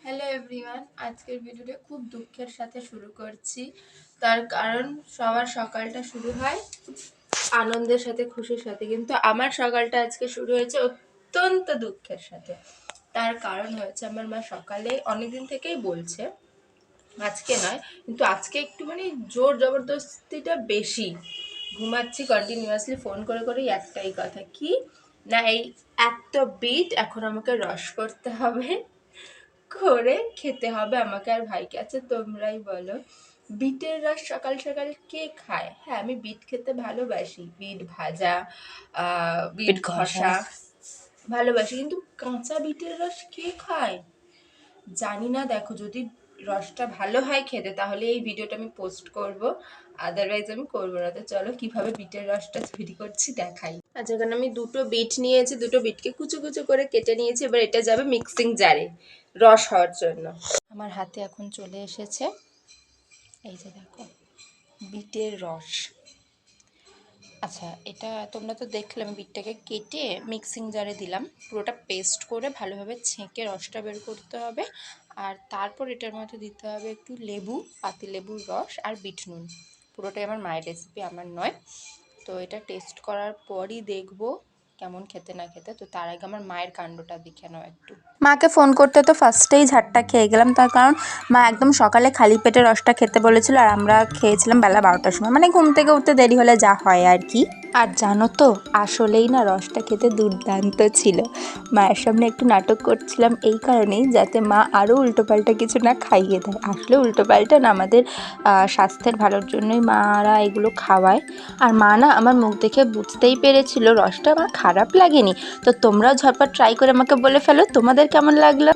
Hello everyone, আজকের ভিডিওটা খুব দুঃখের সাথে শুরু করছি। তার কারণ সবার সকালটা শুরু হয় আনন্দের সাথে, খুশির সাথে, কিন্তু আমার সকালটা আজকে শুরু হয়েছে অত্যন্ত দুঃখের সাথে। তার কারণ হয়েছে আমার মা সকালে অনেকদিন থেকেই বলছে, আজকে নয় কিন্তু আজকে একটু জোর জবরদস্তিটা বেশি। ঘুমাচ্ছি কন্টিনিউয়াসলি, ফোন করে করে একটাই কথা, কি না এই এত বিট এখন আমাকে রস করতে হবে, করে খেতে হবে আমাকে আর ভাইকে। আচ্ছা তোমরাই বলো, বিটের রস সকাল সকাল কে খায়? হ্যাঁ, আমি বিট খেতে ভালোবাসি, বিট ভাজা, বিট ঘষা ভালোবাসি, কিন্তু কাঁচা বিটের রস কে খায় জানি না। দেখো, যদি রসটা ভালো হয় খেতে তাহলে এই ভিডিওটা আমি পোস্ট করব, আদারওয়াইজ আমি করবো না। তো চলো কিভাবে বিটের রসটা তৈরি করছি দেখাই। আচ্ছা, এখানে আমি দুটো বিট নিয়েছি, দুটো বিটকে কুচো কুচো করে কেটে নিয়েছি। এবার এটা যাবে মিক্সিং জারে রস হওয়ার জন্য। আমার হাতে এখন চলে এসেছে, এই যে দেখো, বিটের রস। আচ্ছা, এটা তোমরা তো দেখলে আমি বিটটাকে কেটে মিক্সিং জারে দিলাম, পুরোটা পেস্ট করে ভালোভাবে ছেঁকে রসটা বের করতে হবে। আর তারপর এটার মধ্যে দিতে হবে একটু লেবু, পাতিলেবুর রস আর বিট নুন। পুরোটাই আমার মায়ের রেসিপি, আমার নয়। তো এটা টেস্ট করার পরই দেখবো কেমন খেতে না খেতে। তো তার আগে আমার মায়ের কাণ্ডটা দেখে নাও একটু। মাকে ফোন করতে তো ফার্স্টেই ঝাড়টা খেয়ে গেলাম, তার কারণ মা একদম সকালে খালি পেটে রসটা খেতে বলেছিল, আর আমরা খেয়েছিলাম বেলা 12টার সময়, মানে ঘুম থেকে উঠতে দেরি হলে যা হয় আর কি। আর জানো তো, আসলেই না রসটা খেতে দুর্দান্ত ছিল। মায়ের সামনে একটু নাটক করছিলাম এই কারণেই, যাতে মা আরও উল্টোপাল্টা কিছু না খাইয়ে দেয়। আসলে উল্টোপাল্টা না, আমাদের স্বাস্থ্যের ভালোর জন্যই মারা এগুলো খাওয়ায়। আর মা না আমার মুখ দেখে বুঝতেই পেরেছিল রসটা আমার খারাপ লাগেনি। তো তোমরাও ঝটপট ট্রাই করে আমাকে বলে ফেলো তোমাদের কেমন লাগলো।